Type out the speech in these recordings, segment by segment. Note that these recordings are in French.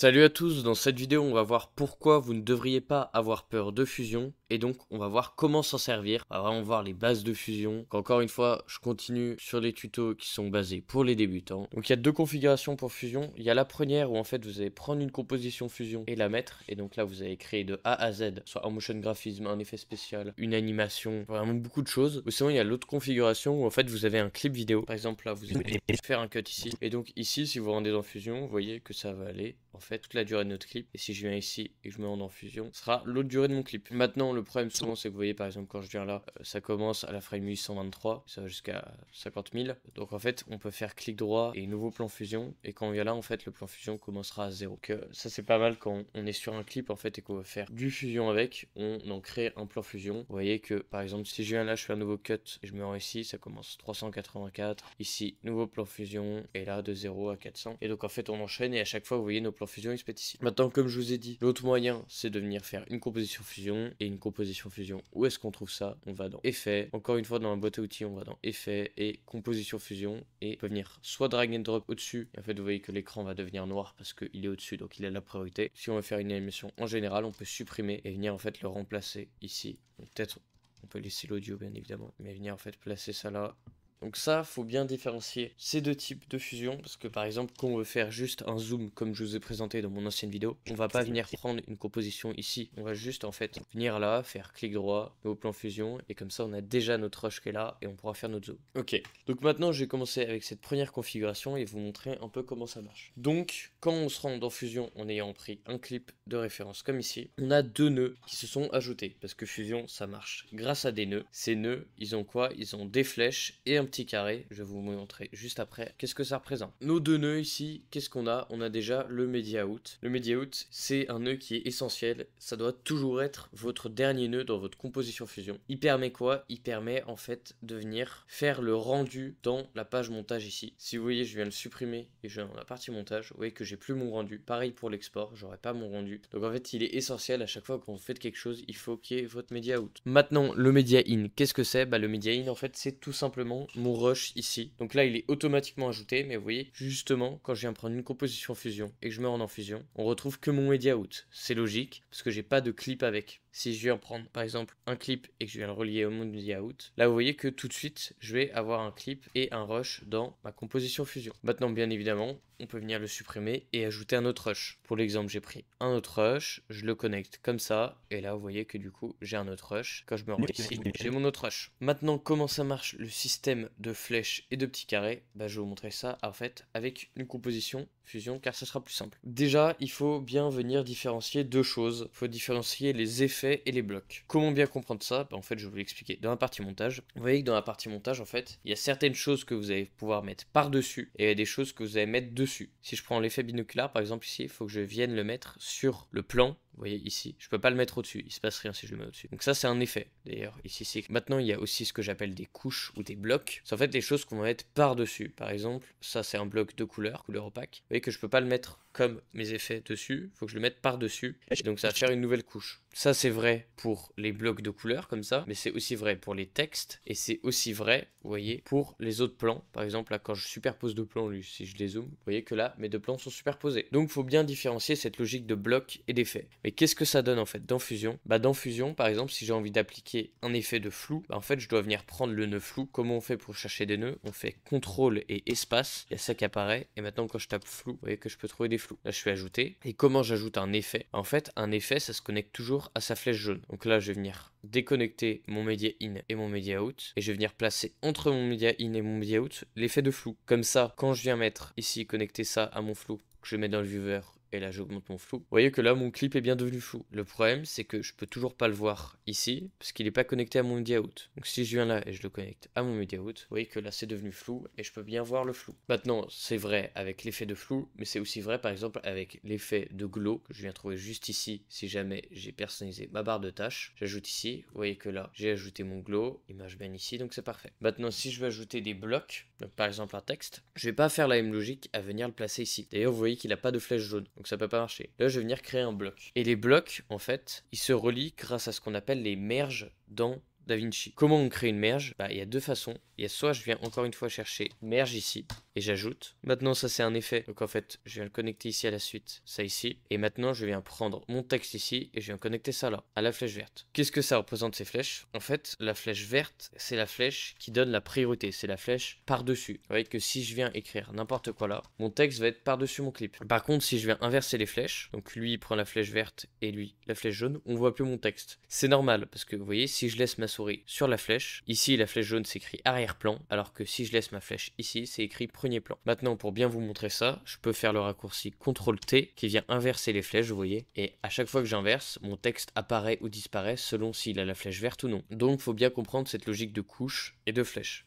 Salut à tous, dans cette vidéo on va voir pourquoi vous ne devriez pas avoir peur de Fusion et donc on va voir comment s'en servir, on va vraiment voir les bases de Fusion. Encore une fois je continue sur les tutos qui sont basés pour les débutants. Donc il y a deux configurations pour Fusion, il y a la première où en fait vous allez prendre une composition Fusion et la mettre, et donc là vous allez créer de A à Z, soit un motion graphisme, un effet spécial, une animation, vraiment beaucoup de choses. Ou sinon il y a l'autre configuration où en fait vous avez un clip vidéo, par exemple là vous allez faire un cut ici, et donc ici si vous rendez dans Fusion vous voyez que ça va aller en fait toute la durée de notre clip, et si je viens ici et que je me rends en fusion, ce sera l'autre durée de mon clip. Maintenant le problème souvent c'est que vous voyez par exemple quand je viens là, ça commence à la frame 823, ça va jusqu'à 50 000, donc en fait on peut faire clic droit et nouveau plan fusion, et quand on vient là en fait le plan fusion commencera à 0. Donc ça c'est pas mal quand on est sur un clip en fait et qu'on veut faire du fusion avec, on en crée un plan fusion. Vous voyez que par exemple si je viens là je fais un nouveau cut et je me rends ici, ça commence 384, ici nouveau plan fusion, et là de 0 à 400, et donc en fait on enchaîne et à chaque fois vous voyez nos plans fusion ils se mettent ici. Maintenant comme je vous ai dit, l'autre moyen c'est de venir faire une composition fusion, et une composition fusion où est-ce qu'on trouve ça? On va dans effet, encore une fois dans la boîte à outils on va dans effet et composition fusion, et on peut venir soit drag and drop au-dessus, et en fait vous voyez que l'écran va devenir noir parce qu'il est au-dessus donc il a la priorité. Si on veut faire une animation en général on peut supprimer et venir en fait le remplacer ici. Peut-être on peut laisser l'audio bien évidemment, mais venir en fait placer ça là. Donc ça, faut bien différencier ces deux types de fusion, parce que par exemple, quand on veut faire juste un zoom, comme je vous ai présenté dans mon ancienne vidéo, on va pas venir prendre une composition ici, on va juste en fait venir là, faire clic droit, au plan fusion, et comme ça on a déjà notre rush qui est là, et on pourra faire notre zoom. Ok, donc maintenant je vais commencer avec cette première configuration et vous montrer un peu comment ça marche. Donc, quand on se rend dans Fusion en ayant pris un clip de référence comme ici, on a deux nœuds qui se sont ajoutés, parce que Fusion ça marche grâce à des nœuds. Ces nœuds, ils ont quoi? Ils ont des flèches et un petit carré, je vais vous montrer juste après qu'est-ce que ça représente. Nos deux nœuds ici, qu'est-ce qu'on a? On a déjà le media out. Le media out, c'est un nœud qui est essentiel, ça doit toujours être votre dernier nœud dans votre composition Fusion. Il permet quoi? Il permet en fait de venir faire le rendu dans la page montage ici. Si vous voyez, je viens le supprimer et je viens dans la partie montage, vous voyez que j'ai plus mon rendu. Pareil pour l'export, j'aurai pas mon rendu. Donc en fait, il est essentiel à chaque fois que vous faites quelque chose, il faut qu'il y ait votre media out. Maintenant, le media in, qu'est-ce que c'est? Bah le media in en fait, c'est tout simplement mon rush ici. Donc là il est automatiquement ajouté, mais vous voyez justement quand je viens prendre une composition fusion et que je me rends en fusion, on retrouve que mon media out. C'est logique parce que j'ai pas de clip avec. Si je viens prendre par exemple un clip et que je viens le relier au media out, là vous voyez que tout de suite je vais avoir un clip et un rush dans ma composition fusion. Maintenant bien évidemment on peut venir le supprimer et ajouter un autre rush. Pour l'exemple j'ai pris un autre rush, je le connecte comme ça, et là vous voyez que du coup j'ai un autre rush. Quand je me rends ici, j'ai mon autre rush. Maintenant comment ça marche le système de flèches et de petits carrés? Bah je vais vous montrer ça en fait avec une composition fusion car ça sera plus simple. Déjà il faut bien venir différencier deux choses. Il faut différencier les effets et les blocs. Comment bien comprendre ça? Bah en fait je vais vous l'expliquer. Dans la partie montage, vous voyez que dans la partie montage en fait il y a certaines choses que vous allez pouvoir mettre par dessus et il y a des choses que vous allez mettre dessus. Si je prends l'effet binoculaire par exemple ici, il faut que je vienne le mettre sur le plan. Vous voyez ici, je peux pas le mettre au-dessus, il se passe rien si je le mets au-dessus. Donc ça c'est un effet. D'ailleurs ici c'est... Maintenant il y a aussi ce que j'appelle des couches ou des blocs. C'est en fait les choses qu'on va mettre par-dessus. Par exemple, ça c'est un bloc de couleur opaque. Vous voyez que je peux pas le mettre comme mes effets dessus, il faut que je le mette par-dessus. Donc ça va faire une nouvelle couche. Ça c'est vrai pour les blocs de couleur comme ça, mais c'est aussi vrai pour les textes, et c'est aussi vrai, vous voyez, pour les autres plans. Par exemple là quand je superpose deux plans, si je les zoome, vous voyez que là mes deux plans sont superposés. Donc il faut bien différencier cette logique de bloc et d'effet. Mais qu'est-ce que ça donne en fait dans Fusion? Bah dans Fusion par exemple si j'ai envie d'appliquer un effet de flou, bah en fait je dois venir prendre le nœud flou. Comment on fait pour chercher des nœuds? On fait CTRL et espace, il y a ça qui apparaît, et maintenant quand je tape flou, vous voyez que je peux trouver des flous. Là je fais ajouter, et comment j'ajoute un effet? En fait un effet ça se connecte toujours à sa flèche jaune. Donc là je vais venir déconnecter mon media in et mon media out, et je vais venir placer entre mon media in et mon media out l'effet de flou. Comme ça quand je viens mettre ici, connecter ça à mon flou, que je mets dans le viewer, et là j'augmente mon flou. Vous voyez que là mon clip est bien devenu flou. Le problème c'est que je peux toujours pas le voir ici parce qu'il n'est pas connecté à mon media out. Donc si je viens là et je le connecte à mon media out, vous voyez que là c'est devenu flou et je peux bien voir le flou. Maintenant c'est vrai avec l'effet de flou, mais c'est aussi vrai par exemple avec l'effet de glow que je viens trouver juste ici. Si jamais j'ai personnalisé ma barre de tâches, j'ajoute ici, vous voyez que là j'ai ajouté mon glow, image bien ici, donc c'est parfait. Maintenant si je veux ajouter des blocs, donc par exemple un texte, je vais pas faire la même logique à venir le placer ici. D'ailleurs vous voyez qu'il a pas de flèche jaune, donc ça peut pas marcher. Là je vais venir créer un bloc. Et les blocs en fait, ils se relient grâce à ce qu'on appelle les merges dans DaVinci. Comment on crée une merge? Bah il y a deux façons. Il y a soit je viens encore une fois chercher merge ici, et j'ajoute. Maintenant ça c'est un effet, donc en fait je viens le connecter ici à la suite, ça ici, et maintenant je viens prendre mon texte ici et je viens connecter ça là, à la flèche verte. Qu'est-ce que ça représente ces flèches? En fait la flèche verte c'est la flèche qui donne la priorité, c'est la flèche par-dessus. Vous voyez que si je viens écrire n'importe quoi là, mon texte va être par-dessus mon clip. Par contre si je viens inverser les flèches, donc lui il prend la flèche verte et lui la flèche jaune, on voit plus mon texte. C'est normal parce que vous voyez si je laisse ma souris sur la flèche, ici la flèche jaune s'écrit arrière-plan, alors que si je laisse ma flèche ici c'est écrit premier plan. Maintenant pour bien vous montrer ça, je peux faire le raccourci CTRL-T qui vient inverser les flèches, vous voyez, et à chaque fois que j'inverse, mon texte apparaît ou disparaît selon s'il a la flèche verte ou non. Donc faut bien comprendre cette logique de couche et de flèche.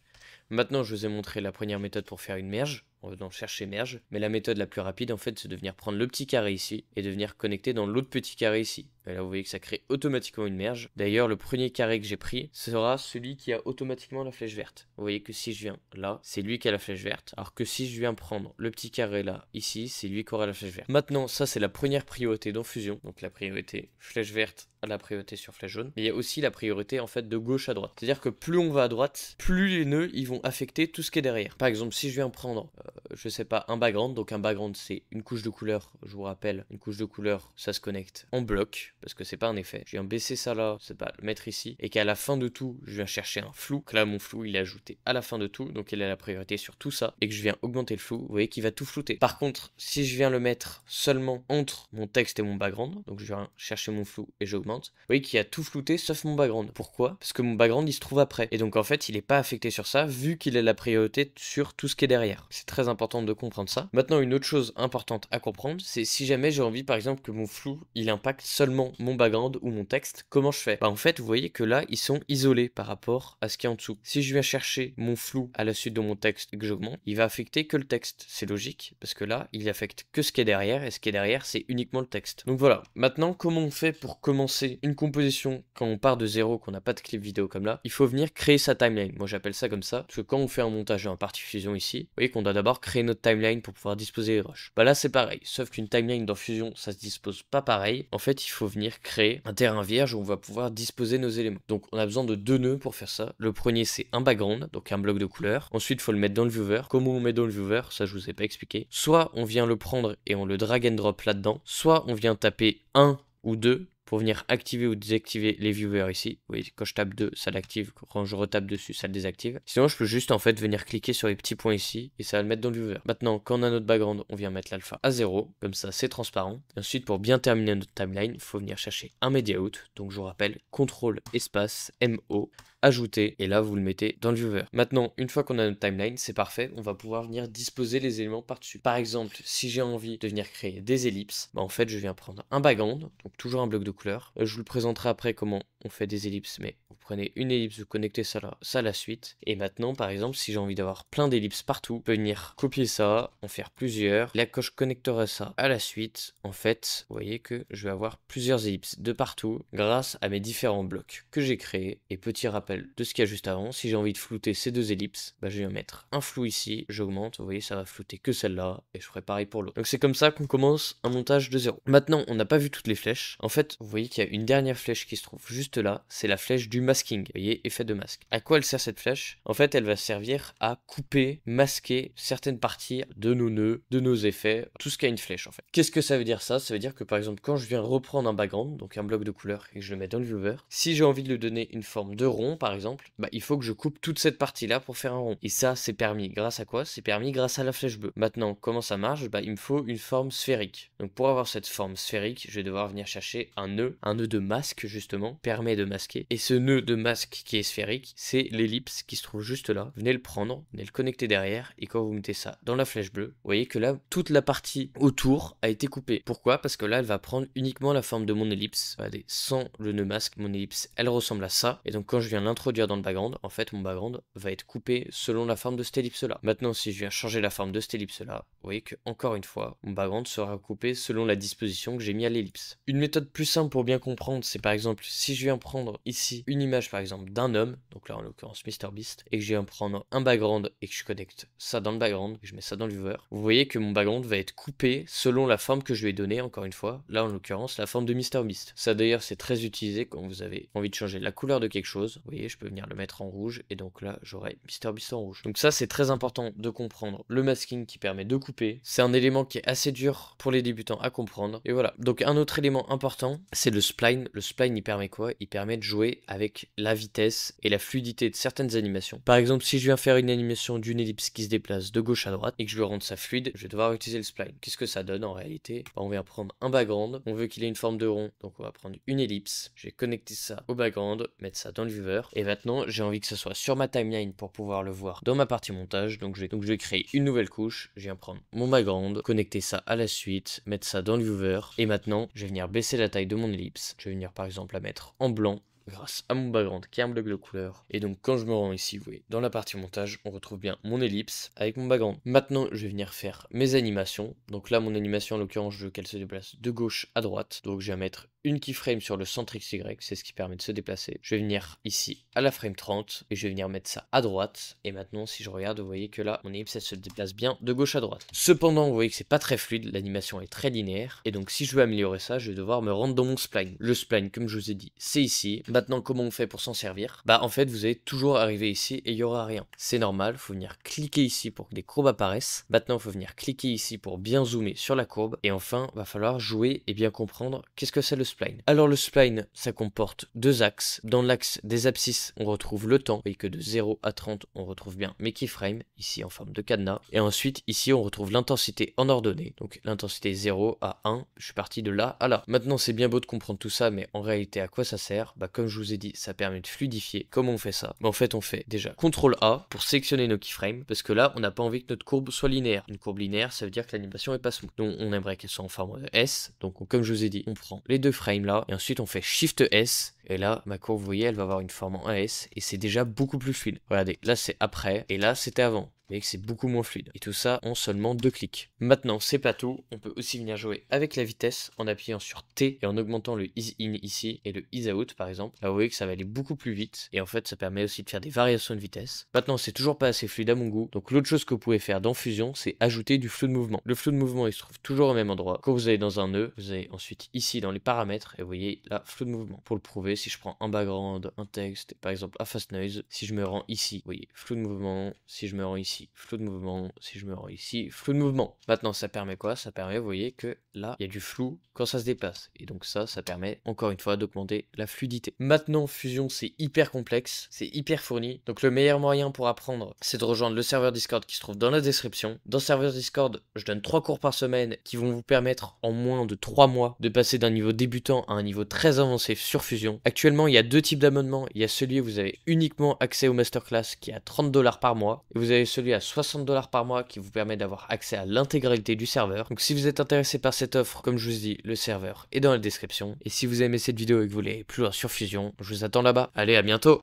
Maintenant je vous ai montré la première méthode pour faire une merge, on va chercher merge, mais la méthode la plus rapide en fait c'est de venir prendre le petit carré ici et de venir connecter dans l'autre petit carré ici. Et là vous voyez que ça crée automatiquement une merge. D'ailleurs le premier carré que j'ai pris sera celui qui a automatiquement la flèche verte. Vous voyez que si je viens là, c'est lui qui a la flèche verte, alors que si je viens prendre le petit carré là, ici, c'est lui qui aura la flèche verte. Maintenant ça c'est la première priorité dans Fusion, donc la priorité flèche verte à la priorité sur flèche jaune. Mais il y a aussi la priorité en fait de gauche à droite. C'est-à-dire que plus on va à droite, plus les nœuds ils vont affecter tout ce qui est derrière. Par exemple si je viens prendre je sais pas, un background. Donc un background c'est une couche de couleur, je vous rappelle, une couche de couleur ça se connecte en bloc, parce que c'est pas un effet. Je viens baisser ça là, c'est pas le mettre ici, et qu'à la fin de tout, je viens chercher un flou, que là mon flou il est ajouté à la fin de tout, donc il a la priorité sur tout ça, et que je viens augmenter le flou, vous voyez qu'il va tout flouter. Par contre, si je viens le mettre seulement entre mon texte et mon background, donc je viens chercher mon flou et j'augmente, vous voyez qu'il a tout flouté sauf mon background. Pourquoi? Parce que mon background il se trouve après, et donc en fait il est pas affecté sur ça, vu qu'il a la priorité sur tout ce qui est derrière. C'est très important de comprendre ça. Maintenant une autre chose importante à comprendre, c'est si jamais j'ai envie par exemple que mon flou il impacte seulement mon background ou mon texte, comment je fais? Bah en fait vous voyez que là ils sont isolés par rapport à ce qui est en dessous. Si je viens chercher mon flou à la suite de mon texte et que j'augmente, il va affecter que le texte. C'est logique parce que là il affecte que ce qui est derrière, et ce qui est derrière c'est uniquement le texte. Donc voilà, maintenant comment on fait pour commencer une composition quand on part de zéro, qu'on n'a pas de clip vidéo comme là? Il faut venir créer sa timeline. Moi j'appelle ça comme ça, parce que quand on fait un montage dans Partie Fusion ici, vous voyez qu'on doit d'abord créer notre timeline pour pouvoir disposer les rushs. Bah là c'est pareil, sauf qu'une timeline dans Fusion ça se dispose pas pareil. En fait il faut venir créer un terrain vierge où on va pouvoir disposer nos éléments. Donc on a besoin de deux nœuds pour faire ça. Le premier c'est un background, donc un bloc de couleur. Ensuite il faut le mettre dans le viewer. Comment on met dans le viewer, ça je vous ai pas expliqué. Soit on vient le prendre et on le drag and drop là-dedans, soit on vient taper 1 ou 2 pour venir activer ou désactiver les viewers ici. Vous voyez, quand je tape 2, ça l'active. Quand je retape dessus, ça le désactive. Sinon, je peux juste en fait venir cliquer sur les petits points ici et ça va le mettre dans le viewer. Maintenant, quand on a notre background, on vient mettre l'alpha à 0. Comme ça, c'est transparent. Et ensuite, pour bien terminer notre timeline, il faut venir chercher un media out. Donc, je vous rappelle, CTRL espace MO. Ajouter, et là vous le mettez dans le viewer. Maintenant une fois qu'on a notre timeline, c'est parfait, on va pouvoir venir disposer les éléments par dessus. Par exemple si j'ai envie de venir créer des ellipses, bah en fait je viens prendre un background, donc toujours un bloc de couleur. Je vous le présenterai après comment on fait des ellipses, mais vous prenez une ellipse, vous connectez ça là, ça à la suite. Et maintenant par exemple si j'ai envie d'avoir plein d'ellipses partout, je peux venir copier ça, en faire plusieurs. Là quand je connecterai ça à la suite, en fait vous voyez que je vais avoir plusieurs ellipses de partout grâce à mes différents blocs que j'ai créés. Et petit rappel de ce qu'il y a juste avant, si j'ai envie de flouter ces deux ellipses, bah je vais mettre un flou ici, j'augmente, vous voyez ça va flouter que celle-là, et je ferai pareil pour l'autre. Donc c'est comme ça qu'on commence un montage de zéro. Maintenant on n'a pas vu toutes les flèches, en fait vous voyez qu'il y a une dernière flèche qui se trouve juste là, c'est la flèche du masking, vous voyez, effet de masque. À quoi elle sert cette flèche? En fait elle va servir à couper, masquer certaines parties de nos nœuds, de nos effets, tout ce qui a une flèche en fait. Qu'est-ce que ça veut dire ça? Ça veut dire que par exemple quand je viens reprendre un background, donc un bloc de couleur, et que je le mets dans le viewer, si j'ai envie de lui donner une forme de rond par exemple, bah, il faut que je coupe toute cette partie là pour faire un rond. Et ça c'est permis grâce à quoi? C'est permis grâce à la flèche bleue. Maintenant comment ça marche? Bah, il me faut une forme sphérique. Donc pour avoir cette forme sphérique, je vais devoir venir chercher un nœud de masque justement, permet de masquer. Et ce nœud de masque qui est sphérique, c'est l'ellipse qui se trouve juste là. Venez le prendre, venez le connecter derrière, et quand vous mettez ça dans la flèche bleue, vous voyez que là toute la partie autour a été coupée. Pourquoi? Parce que là elle va prendre uniquement la forme de mon ellipse. Regardez, sans le nœud masque, mon ellipse elle ressemble à ça, et donc quand je viens l'introduire dans le background, en fait mon background va être coupé selon la forme de cette ellipse là. Maintenant si je viens changer la forme de cette ellipse là, vous voyez que encore une fois mon background sera coupé selon la disposition que j'ai mis à l'ellipse. Une méthode plus simple pour bien comprendre, c'est par exemple si je viens prendre ici une image par exemple d'un homme, donc là en l'occurrence MrBeast, et que je viens prendre un background et que je connecte ça dans le background, que je mets ça dans le viewer, vous voyez que mon background va être coupé selon la forme que je lui ai donnée, encore une fois, là en l'occurrence la forme de MrBeast. Ça d'ailleurs c'est très utilisé quand vous avez envie de changer la couleur de quelque chose, vous voyez voyez, je peux venir le mettre en rouge et donc là j'aurai MrBeast en rouge. Donc ça c'est très important de comprendre. Le masking qui permet de couper, c'est un élément qui est assez dur pour les débutants à comprendre. Et voilà. Donc un autre élément important, c'est le spline. Le spline il permet quoi? Il permet de jouer avec la vitesse et la fluidité de certaines animations. Par exemple, si je viens faire une animation d'une ellipse qui se déplace de gauche à droite et que je veux rendre ça fluide, je vais devoir utiliser le spline. Qu'est-ce que ça donne en réalité? On vient prendre un background, on veut qu'il ait une forme de rond, donc on va prendre une ellipse, je vais connecter ça au background, mettre ça dans le viewer, et maintenant j'ai envie que ce soit sur ma timeline pour pouvoir le voir dans ma partie montage, donc je vais créer une nouvelle couche, je viens prendre mon background, connecter ça à la suite, mettre ça dans le viewer, et maintenant je vais venir baisser la taille de mon ellipse, je vais venir par exemple la mettre en blanc, grâce à mon background qui est un bloc de couleur. Et donc quand je me rends ici, vous voyez, dans la partie montage, on retrouve bien mon ellipse avec mon background. Maintenant, je vais venir faire mes animations. Donc là, mon animation, en l'occurrence, je veux qu'elle se déplace de gauche à droite. Donc je vais mettre une keyframe sur le centre XY, c'est ce qui permet de se déplacer. Je vais venir ici à la frame 30 et je vais venir mettre ça à droite. Et maintenant, si je regarde, vous voyez que là, mon ellipse, elle se déplace bien de gauche à droite. Cependant, vous voyez que c'est pas très fluide, l'animation est très linéaire. Et donc, si je veux améliorer ça, je vais devoir me rendre dans mon spline. Le spline, comme je vous ai dit, c'est ici. Maintenant, comment on fait pour s'en servir? Bah, en fait, vous allez toujours arriver ici et il y aura rien. C'est normal, faut venir cliquer ici pour que des courbes apparaissent. Maintenant, il faut venir cliquer ici pour bien zoomer sur la courbe. Et enfin, va falloir jouer et bien comprendre qu'est-ce que c'est le spline. Alors le spline, ça comporte deux axes. Dans l'axe des abscisses, on retrouve le temps. Vous voyez que de 0 à 30, on retrouve bien mes keyframes, ici en forme de cadenas. Et ensuite, ici, on retrouve l'intensité en ordonnée. Donc l'intensité 0 à 1, je suis parti de là à là. Maintenant, c'est bien beau de comprendre tout ça, mais en réalité, à quoi ça sert? Bah, comme je vous ai dit, ça permet de fluidifier. Comment on fait ça? Bah, en fait, on fait déjà CTRL A pour sélectionner nos keyframes, parce que là, on n'a pas envie que notre courbe soit linéaire. Une courbe linéaire, ça veut dire que l'animation est pas smooth. Donc, on aimerait qu'elle soit en forme S. Donc, comme je vous ai dit, on prend les deux frames là, et ensuite on fait Shift S, et là, ma courbe, vous voyez, elle va avoir une forme en AS, et c'est déjà beaucoup plus fluide. Regardez, là c'est après, et là c'était avant. Vous voyez que c'est beaucoup moins fluide. Et tout ça en seulement 2 clics. Maintenant, c'est pas tout. On peut aussi venir jouer avec la vitesse en appuyant sur T et en augmentant le ease in ici et le ease out par exemple. Là, vous voyez que ça va aller beaucoup plus vite. Et en fait, ça permet aussi de faire des variations de vitesse. Maintenant, c'est toujours pas assez fluide à mon goût. Donc, l'autre chose que vous pouvez faire dans Fusion, c'est ajouter du flou de mouvement. Le flou de mouvement, il se trouve toujours au même endroit. Quand vous allez dans un nœud, vous allez ensuite ici dans les paramètres et vous voyez là, flou de mouvement. Pour le prouver, si je prends un background, un texte, et par exemple un fast noise, si je me rends ici, vous voyez, flou de mouvement. Si je me rends ici, flou de mouvement. Si je me rends ici, flou de mouvement. Maintenant, ça permet quoi? Ça permet, vous voyez, que là, il y a du flou quand ça se déplace. Et donc ça permet, encore une fois, d'augmenter la fluidité. Maintenant, Fusion, c'est hyper complexe, c'est hyper fourni. Donc le meilleur moyen pour apprendre, c'est de rejoindre le serveur Discord qui se trouve dans la description. Dans le serveur Discord, je donne 3 cours par semaine qui vont vous permettre, en moins de 3 mois, de passer d'un niveau débutant à un niveau très avancé sur Fusion. Actuellement, il y a 2 types d'abonnements. Il y a celui où vous avez uniquement accès au masterclass qui est à 30 $ par mois. Et vous avez celui à 60 $ par mois qui vous permet d'avoir accès à l'intégralité du serveur. Donc si vous êtes intéressé par cette offre, comme je vous dis, le serveur est dans la description. Et si vous aimez cette vidéo et que vous voulez plus loin sur Fusion, je vous attends là-bas. Allez, à bientôt!